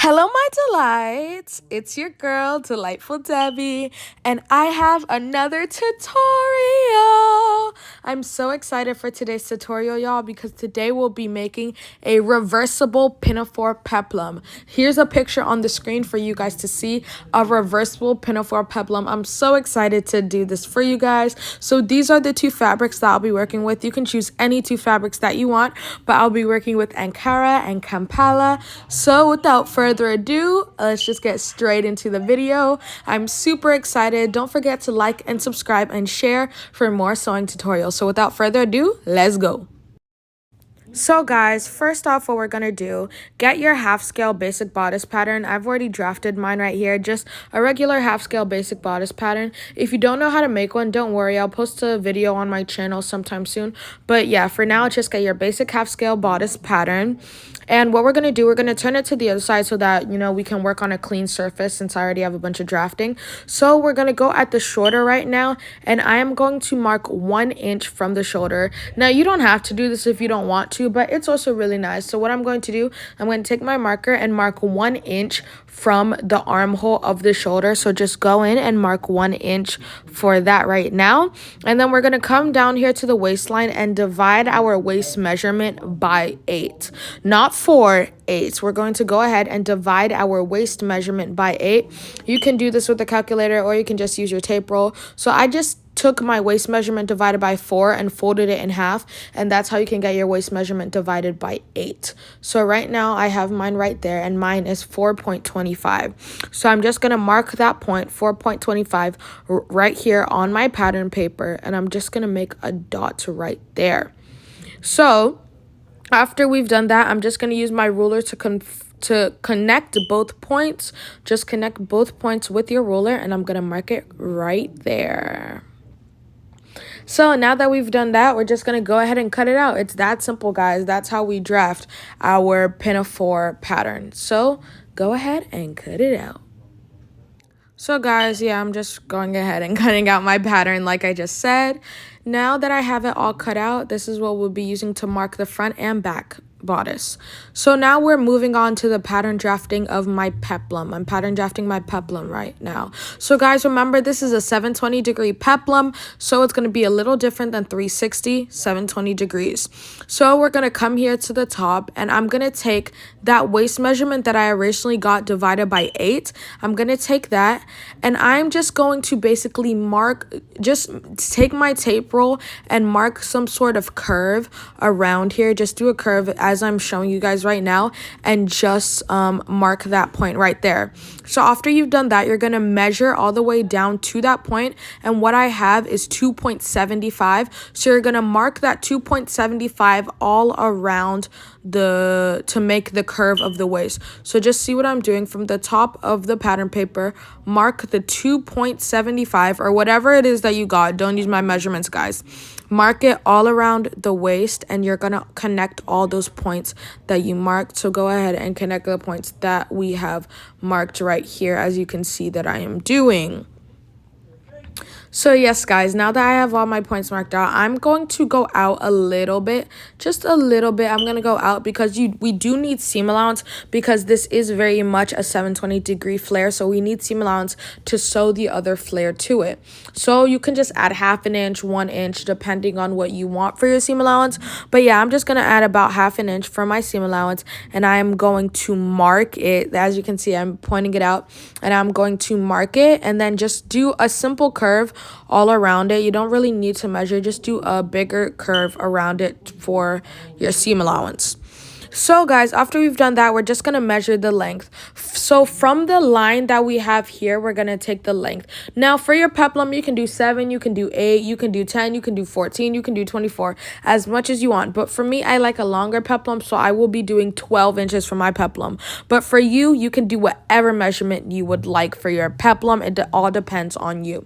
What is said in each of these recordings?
Hello, my delights. It's your girl, Delightful Debbie, and I have another tutorial. I'm so excited for today's tutorial, y'all, because today we'll be making a reversible Pianfore Peplum. Here's a picture on the screen for you guys to see a reversible Pianfore Peplum. I'm so excited to do this for you guys. So these are the two fabrics that I'll be working with. You can choose any two fabrics that you want, but I'll be working with Ankara and Kampala. So without further ado, let's just get straight into the video. I'm super excited. Don't forget to like and subscribe and share for more sewing tutorials. So without further ado, let's go. So guys, first off, what we're going to do, get your half scale basic bodice pattern. I've already drafted mine right here, just a regular half scale basic bodice pattern. If you don't know how to make one, don't worry, I'll post a video on my channel sometime soon. But yeah, for now, just get your basic half scale bodice pattern. And what we're going to do, we're going to turn it to the other side so that, we can work on a clean surface since I already have a bunch of drafting. So we're going to go at the shoulder right now, and I am going to mark 1 inch from the shoulder. Now, you don't have to do this if you don't want to, but it's also really nice. So what I'm going to do, I'm going to take my marker and mark 1 inch from the armhole of the shoulder. So just go in and mark 1 inch for that right now. And then we're going to come down here to the waistline and divide our waist measurement by 8. Not 4, 8. We're going to go ahead and divide our waist measurement by 8. You can do this with a calculator, or you can just use your tape roll. So I just took my waist measurement divided by 4 and folded it in half, and that's how you can get your waist measurement divided by 8. So right now I have mine right there, and mine is 4.25. So I'm just going to mark that point, 4.25, right here on my pattern paper, and I'm just going to make a dot right there. So after we've done that, I'm just going to use my ruler to connect both points. Just connect both points with your ruler, and I'm going to mark it right there. So now that we've done that, we're just going to go ahead and cut it out. It's that simple, guys. That's how we draft our Pianfore pattern. So go ahead and cut it out. So guys, yeah, I'm just going ahead and cutting out my pattern like I just said. Now that I have it all cut out, this is what we'll be using to mark the front and back bodice. So now we're moving on to the pattern drafting of my peplum. I'm pattern drafting my peplum right now. So guys, remember, this is a 720 degree peplum, so it's going to be a little different than 360, 720 degrees. So we're going to come here to the top, and I'm going to take that waist measurement that I originally got divided by 8. I'm going to take that, and I'm just going to basically mark, just take my tape roll and mark some sort of curve around here. Just do a curve as I'm showing you guys right now, and just mark that point right there. So after you've done that, you're going to measure all the way down to that point, and what I have is 2.75. so you're going to mark that 2.75 all around to make the curve of the waist. So just see what I'm doing from the top of the pattern paper. Mark the 2.75 or whatever it is that you got. Don't use my measurements, guys. Mark it all around the waist, and you're gonna connect all those points that you marked. So go ahead and connect the points that we have marked right here, as you can see that I am doing. So yes, guys, now that I have all my points marked out, I'm going to go out a little bit, just a little bit. I'm going to go out because we do need seam allowance, because this is very much a 720 degree flare. So we need seam allowance to sew the other flare to it. So you can just add 1/2 inch, 1 inch, depending on what you want for your seam allowance. But yeah, I'm just going to add about 1/2 inch for my seam allowance, and I'm going to mark it. As you can see, I'm pointing it out, and I'm going to mark it, and then just do a simple curve all around it. You don't really need to measure, just do a bigger curve around it for your seam allowance. So guys, after we've done that, we're just going to measure the length. So from the line that we have here, we're going to take the length. Now for your peplum, you can do 7, you can do 8, you can do 10, you can do 14, you can do 24, as much as you want. But for me, I like a longer peplum, so I will be doing 12 inches for my peplum. But for you, you can do whatever measurement you would like for your peplum. It all depends on you.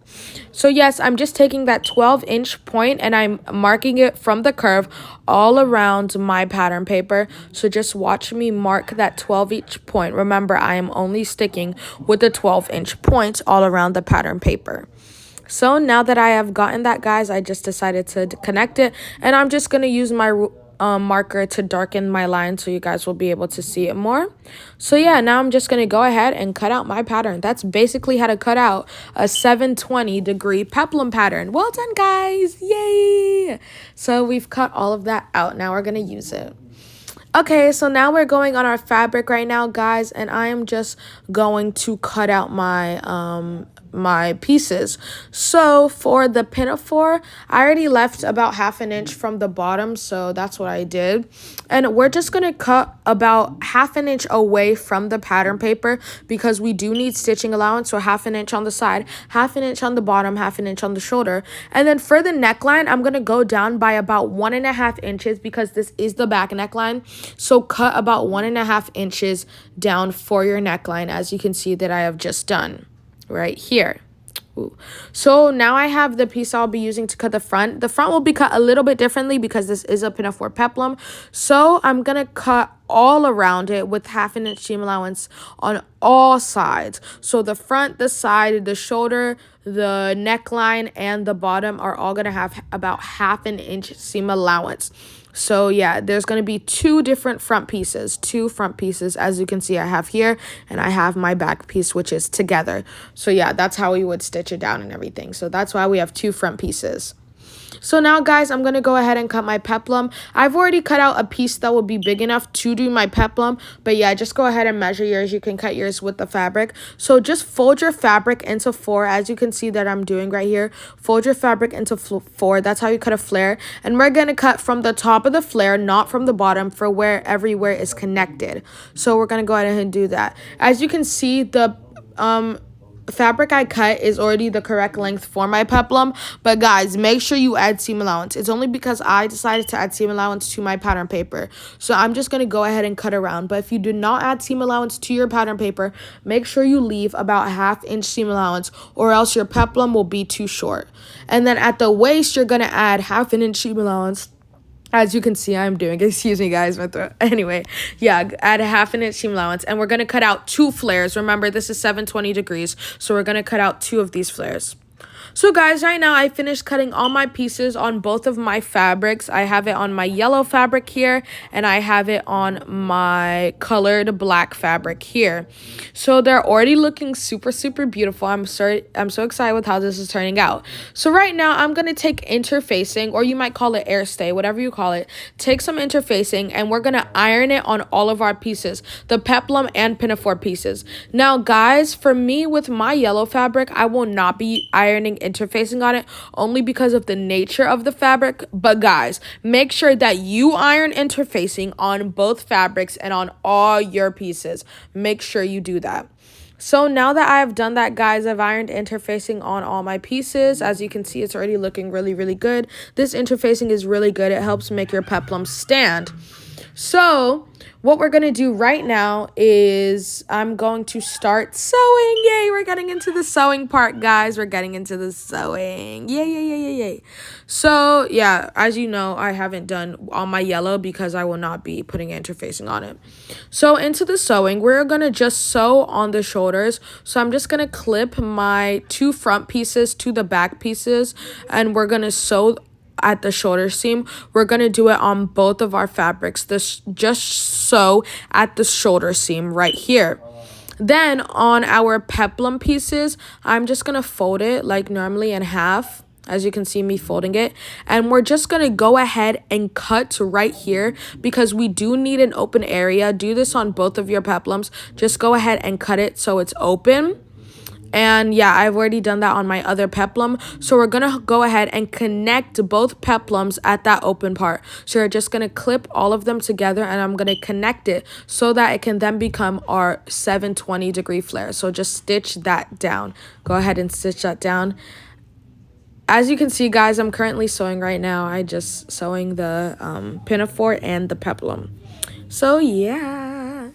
So yes, I'm just taking that 12-inch point, and I'm marking it from the curve all around my pattern paper. So just watch me mark that 12-inch point. Remember, I am only sticking with the 12-inch points all around the pattern paper. So now that I have gotten that, guys, I just decided to connect it, and I'm just going to use my marker to darken my line so you guys will be able to see it more. So yeah, now I'm just going to go ahead and cut out my pattern. That's basically how to cut out a 720 degree peplum pattern. Well done, guys. Yay! So we've cut all of that out. Now we're going to use it. Okay, so now we're going on our fabric right now, guys, and I am just going to cut out my pieces. So for the Pianfore, I already left about 1/2 inch from the bottom, so that's what I did. And we're just gonna cut about 1/2 inch away from the pattern paper because we do need stitching allowance, so 1/2 inch on the side, 1/2 inch on the bottom, 1/2 inch on the shoulder. And then for the neckline, I'm gonna go down by about 1.5 inches because this is the back neckline. So cut about 1.5 inches down for your neckline, as you can see that I have just done right here. Ooh. So now I have the piece I'll be using to cut the front. The front will be cut a little bit differently because this is a Pianfore peplum. So I'm going to cut all around it with 1/2 inch seam allowance on all sides. So the front, the side, the shoulder, the neckline, and the bottom are all going to have about 1/2 inch seam allowance. So yeah, there's going to be two front pieces, as you can see I have here, and I have my back piece, which is together. So yeah, that's how we would stitch it down and everything. So that's why we have two front pieces. So now, guys, I'm going to go ahead and cut my peplum. I've already cut out a piece that will be big enough to do my peplum. But yeah, just go ahead and measure yours. You can cut yours with the fabric. So just fold your fabric into 4, as you can see that I'm doing right here. Fold your fabric into 4. That's how you cut a flare. And we're going to cut from the top of the flare, not from the bottom, for where everywhere is connected. So we're going to go ahead and do that. As you can see, the fabric I cut is already the correct length for my peplum, but guys, make sure you add seam allowance. It's only because I decided to add seam allowance to my pattern paper, so I'm just going to go ahead and cut around. But if you do not add seam allowance to your pattern paper, make sure you leave about 1/2 inch seam allowance, or else your peplum will be too short. And then at the waist, you're going to add 1/2 inch seam allowance. As you can see, I'm doing, excuse me, guys, my throat. Anyway, yeah, add 1/2 inch seam allowance, and we're going to cut out 2 flares. Remember, this is 720 degrees, so we're going to cut out 2 of these flares. So guys, right now I finished cutting all my pieces on both of my fabrics. I have it on my yellow fabric here, and I have it on my colored black fabric here. So they're already looking super, super beautiful. I'm so excited with how this is turning out. So right now I'm going to take interfacing, or you might call it air stay, whatever you call it. Take some interfacing, and we're going to iron it on all of our pieces, the peplum and Pianfore pieces. Now guys, for me with my yellow fabric, I will not be ironing interfacing on it, only because of the nature of the fabric. But guys, make sure that you iron interfacing on both fabrics and on all your pieces. Make sure you do that. So now that I've done that, guys, I've ironed interfacing on all my pieces. As you can see, it's already looking really, really good. This interfacing is really good. It helps make your peplum stand. So what we're going to do right now is I'm going to start sewing. Yay, we're getting into the sewing part, guys. We're getting into the sewing. Yay, yay, yay, yay, yay. So, yeah, as you know, I haven't done all my yellow because I will not be putting interfacing on it. So, into the sewing, we're going to just sew on the shoulders. So, I'm just going to clip my 2 front pieces to the back pieces, and we're going to sew at the shoulder seam. We're going to do it on both of our fabrics. Just sew at the shoulder seam right here. Then on our peplum pieces, I'm just going to fold it like normally in half, as you can see me folding it. And we're just going to go ahead and cut right here because we do need an open area. Do this on both of your peplums. Just go ahead and cut it so it's open. And yeah, I've already done that on my other peplum. So we're going to go ahead and connect both peplums at that open part. So we're just going to clip all of them together, and I'm going to connect it so that it can then become our 720 degree flare. So just stitch that down. Go ahead and stitch that down. As you can see, guys, I'm currently sewing right now. I just sewing the Pianfore and the peplum. So yeah.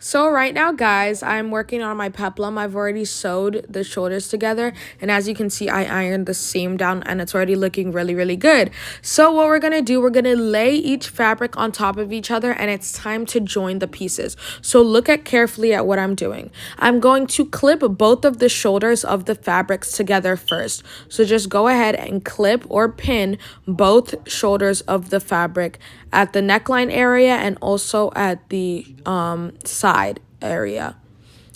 So right now, guys, I'm working on my peplum. I've already sewed the shoulders together, and as you can see, I ironed the seam down, and it's already looking really, really good. So what we're gonna do, we're gonna lay each fabric on top of each other, and it's time to join the pieces. So look at carefully at what I'm doing. I'm going to clip both of the shoulders of the fabrics together first. So just go ahead and clip or pin both shoulders of the fabric at the neckline area and also at the side area.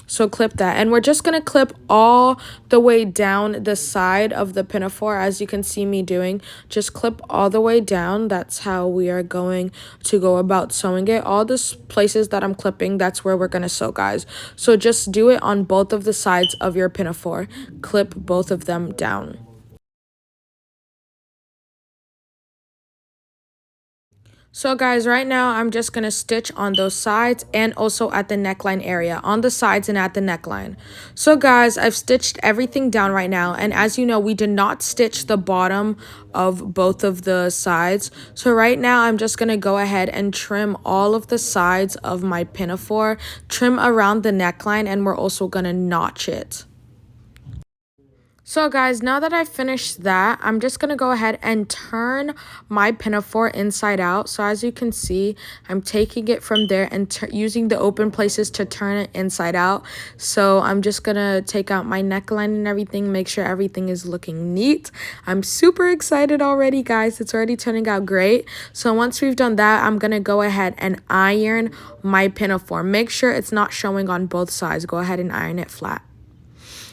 So clip that, and we're just gonna clip all the way down the side of the pinafore, as you can see me doing. Just clip all the way down. That's how we are going to go about sewing it. All the places that I'm clipping, that's where we're gonna sew, guys. So just do it on both of the sides of your pinafore. Clip both of them down. So guys, right now I'm just going to stitch on those sides and also at the neckline area, on the sides and at the neckline. So guys, I've stitched everything down right now, and as you know, we did not stitch the bottom of both of the sides. So right now I'm just going to go ahead and trim all of the sides of my pinafore, trim around the neckline, and we're also going to notch it. So guys, now that I've finished that, I'm just going to go ahead and turn my pinafore inside out. So as you can see, I'm taking it from there and using the open places to turn it inside out. So I'm just going to take out my neckline and everything, make sure everything is looking neat. I'm super excited already, guys. It's already turning out great. So once we've done that, I'm going to go ahead and iron my pinafore. Make sure it's not showing on both sides. Go ahead and iron it flat.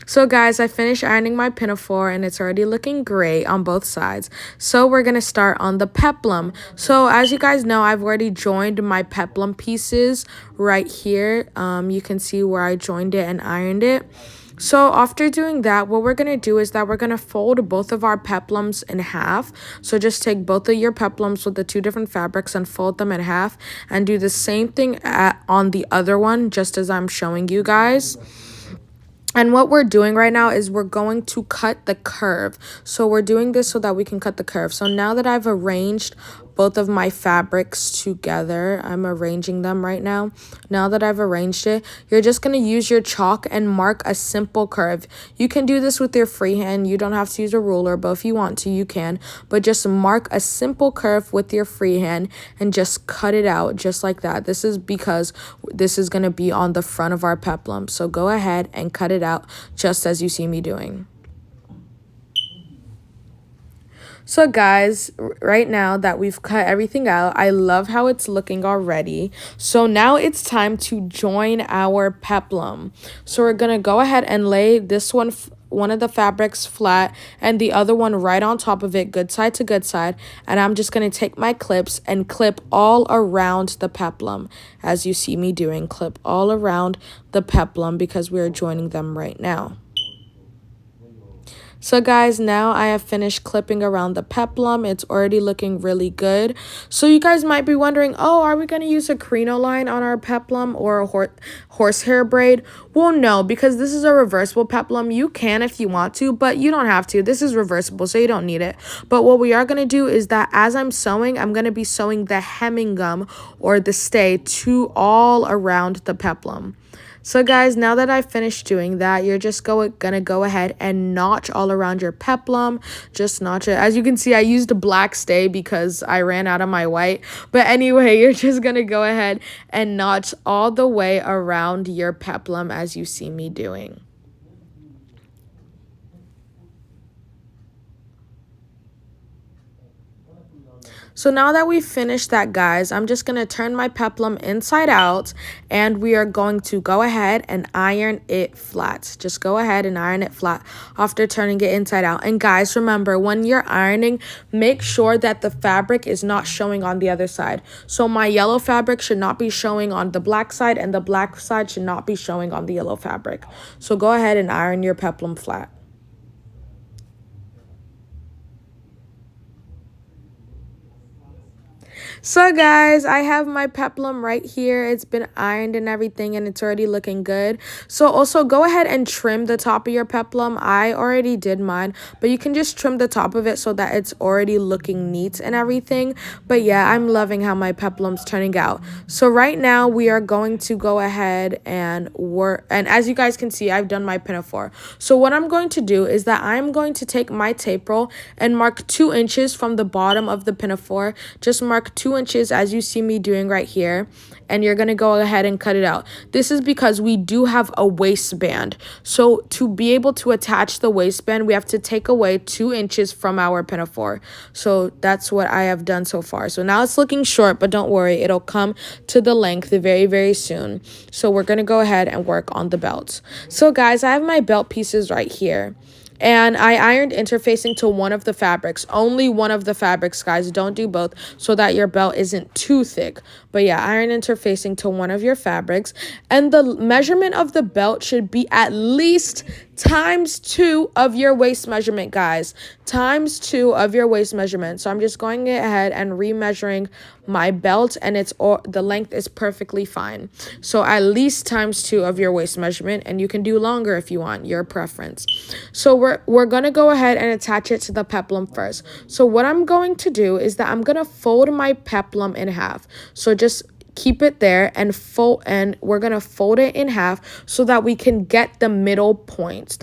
So guys, I finished ironing my pinafore and it's already looking great on both sides. So we're going to start on the peplum. So as you guys know, I've already joined my peplum pieces right here. You can see where I joined it and ironed it. So after doing that, what we're going to do is that we're going to fold both of our peplums in half. So just take both of your peplums with the two different fabrics and fold them in half and do the same thing on the other one, just as I'm showing you guys. And what we're doing right now is we're going to cut the curve. So we're doing this so that we can cut the curve. So now that I've arranged both of my fabrics together, I'm arranging them right now. Now that I've arranged it, you're just going to use your chalk and mark a simple curve. You can do this with your freehand. You don't have to use a ruler, but if you want to, you can. But just mark a simple curve with your freehand and just cut it out just like that. This is because this is going to be on the front of our peplum. So go ahead and cut it out just as you see me doing. So guys, right now that we've cut everything out, I love how it's looking already. So now it's time to join our peplum. So we're going to go ahead and lay this one of the fabrics flat and the other one right on top of it, good side to good side. And I'm just going to take my clips and clip all around the peplum, as you see me doing. Clip all around the peplum because we are joining them right now. So guys, now I have finished clipping around the peplum. It's already looking really good. So you guys might be wondering, oh, are we going to use a crinoline on our peplum or a horsehair braid? Well, no, because this is a reversible peplum. You can if you want to, but you don't have to. This is reversible, so you don't need it. But what we are going to do is that as I'm sewing, I'm going to be sewing the hemming gum or the stay to all around the peplum. So guys, now that I've finished doing that, you're just gonna go ahead and notch all around your peplum. Just notch it. As you can see, I used a black stay because I ran out of my white. But anyway, you're just gonna go ahead and notch all the way around your peplum as you see me doing. So now that we've finished that, guys, I'm just going to turn my peplum inside out and we are going to go ahead and iron it flat. Just go ahead and iron it flat after turning it inside out. And guys, remember, when you're ironing, make sure that the fabric is not showing on the other side. So my yellow fabric should not be showing on the black side and the black side should not be showing on the yellow fabric. So go ahead and iron your peplum flat. So guys, I have my peplum right here. It's been ironed and everything, and it's already looking good. So also go ahead and trim the top of your peplum. I already did mine, but you can just trim the top of it so that it's already looking neat and everything. But yeah, I'm loving how my peplum's turning out. So right now we are going to go ahead and work, and as you guys can see, I've done my pinafore. So what I'm going to do is that I'm going to take my tape roll and mark 2 inches from the bottom of the pinafore. Just mark 2 inches as you see me doing right here, and you're going to go ahead and cut it out. This is because we do have a waistband. So to be able to attach the waistband, we have to take away 2 inches from our pinafore. So that's what I have done so far. So now it's looking short, but don't worry, it'll come to the length very, very soon. So we're going to go ahead and work on the belts. So guys, I have my belt pieces right here. And I ironed interfacing to one of the fabrics. Only one of the fabrics, guys. Don't do both so that your belt isn't too thick. But yeah, iron interfacing to one of your fabrics. And the measurement of the belt should be at least ×2 of your waist measurement, guys. ×2 of your waist measurement. So I'm just going ahead and remeasuring my belt, and the length is perfectly fine. So at least ×2 of your waist measurement, and you can do longer if you want, your preference. So we're going to go ahead and attach it to the peplum first. So what I'm going to do is that I'm going to fold my peplum in half. So just keep it there and we're going to fold it in half so that we can get the middle point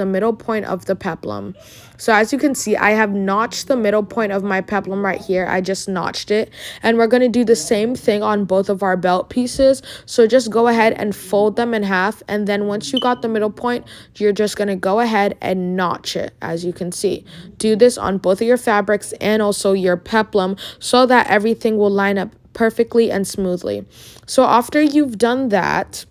of the peplum. So as you can see, I have notched the middle point of my peplum right here. I just notched it, and we're going to do the same thing on both of our belt pieces. So just go ahead and fold them in half, and then once you got the middle point, you're just going to go ahead and notch it. As you can see, do this on both of your fabrics and also your peplum so that everything will line up perfectly and smoothly. So after you've done that,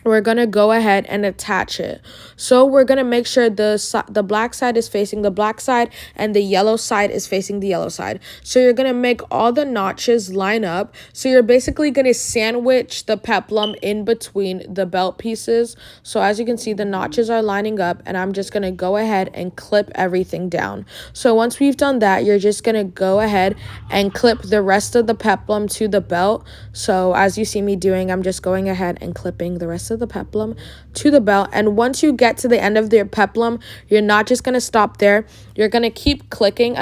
we're going to go ahead and attach it. So we're going to make sure the black side is facing the black side and the yellow side is facing the yellow side. So you're going to make all the notches line up. So you're basically going to sandwich the peplum in between the belt pieces. So as you can see, the notches are lining up, and I'm just going to go ahead and clip everything down. So once we've done that, you're just going to go ahead and clip the rest of the peplum to the belt. So as you see me doing, I'm just going ahead and clipping the rest of the peplum to the belt. And once you get to the end of your peplum, you're not just going to stop there. You're going to keep clipping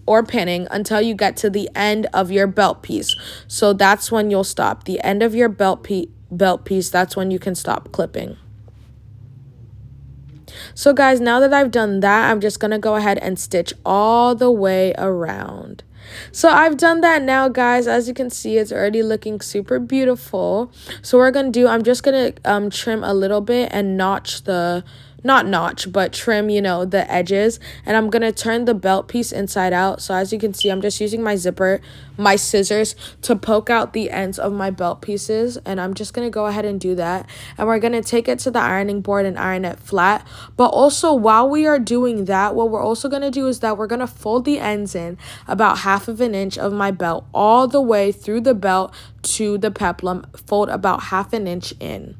or pinning until you get to the end of your belt piece. So that's when you'll stop. The end of your belt piece, that's when you can stop clipping. So guys, now that I've done that, I'm just going to go ahead and stitch all the way around. So I've done that now, guys. As you can see, it's already looking super beautiful. So what we're going to do, I'm just going to trim a little bit and notch trim, the edges. And I'm going to turn the belt piece inside out. So as you can see, I'm just using my scissors to poke out the ends of my belt pieces. And I'm just going to go ahead and do that. And we're going to take it to the ironing board and iron it flat. But also, while we are doing that, what we're also going to do is that we're going to fold the ends in about ½ inch of my belt all the way through the belt to the peplum. Fold about ½ inch in.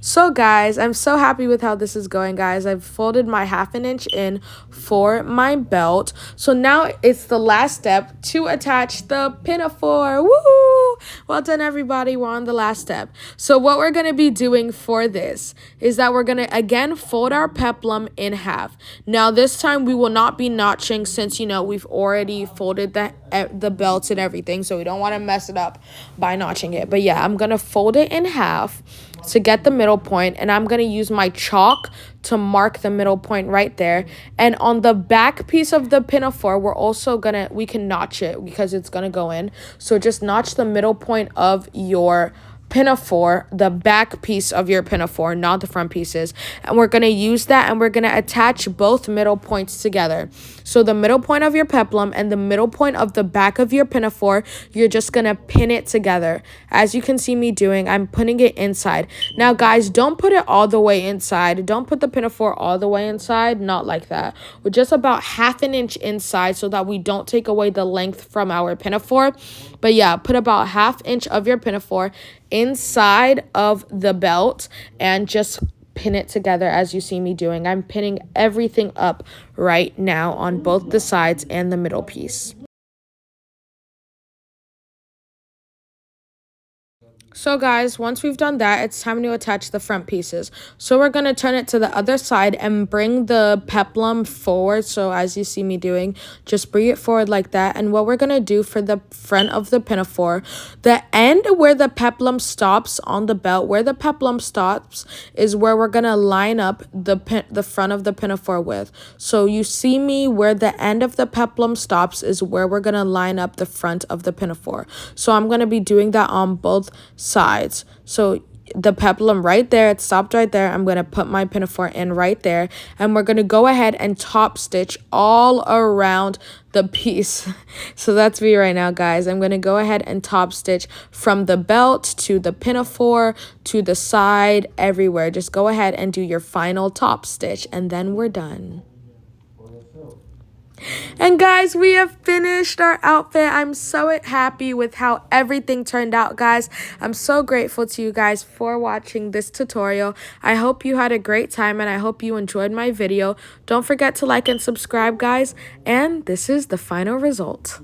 So guys, I'm so happy with how this is going, guys. I've folded my ½ inch in for my belt. So now it's the last step to attach the pinafore. Woo! Well done, everybody. We're on the last step. So what we're going to be doing for this is that we're going to, again, fold our peplum in half. Now, this time we will not be notching since, we've already folded the belts and everything. So we don't want to mess it up by notching it. But yeah, I'm going to fold it in half to get the middle point, and I'm going to use my chalk to mark the middle point right there. And on the back piece of the pinafore, we can notch it because it's going to go in. So just notch the middle point of your pinafore, the back piece of your pinafore, not the front pieces. And we're going to use that, and we're going to attach both middle points together. So the middle point of your peplum and the middle point of the back of your pinafore, you're just going to pin it together. As you can see me doing, I'm putting it inside. Now, guys, don't put it all the way inside. Don't put the pinafore all the way inside. Not like that. We're just about ½ inch inside so that we don't take away the length from our pinafore. But yeah, put about ½ inch of your pinafore inside of the belt and just pin it together as you see me doing. I'm pinning everything up right now on both the sides and the middle piece. So guys, once we've done that, it's time to attach the front pieces. So we're going to turn it to the other side and bring the peplum forward. So as you see me doing, just bring it forward like that. And what we're going to do for the front of the pinafore, the end where the peplum stops on the belt, where the peplum stops is where we're going to line up the front of the pinafore with. So you see me where the end of the peplum stops is where we're going to line up the front of the pinafore. So I'm going to be doing that on both sides. So the peplum right there, it stopped right there. I'm going to put my pinafore in right there, and we're going to go ahead and top stitch all around the piece. So that's me right now, guys. I'm going to go ahead and top stitch from the belt to the pinafore to the side, everywhere. Just go ahead and do your final top stitch, and then we're done. And guys, we have finished our outfit. I'm so happy with how everything turned out, guys. I'm so grateful to you guys for watching this tutorial. I hope you had a great time, and I hope you enjoyed my video. Don't forget to like and subscribe, guys. And this is the final result.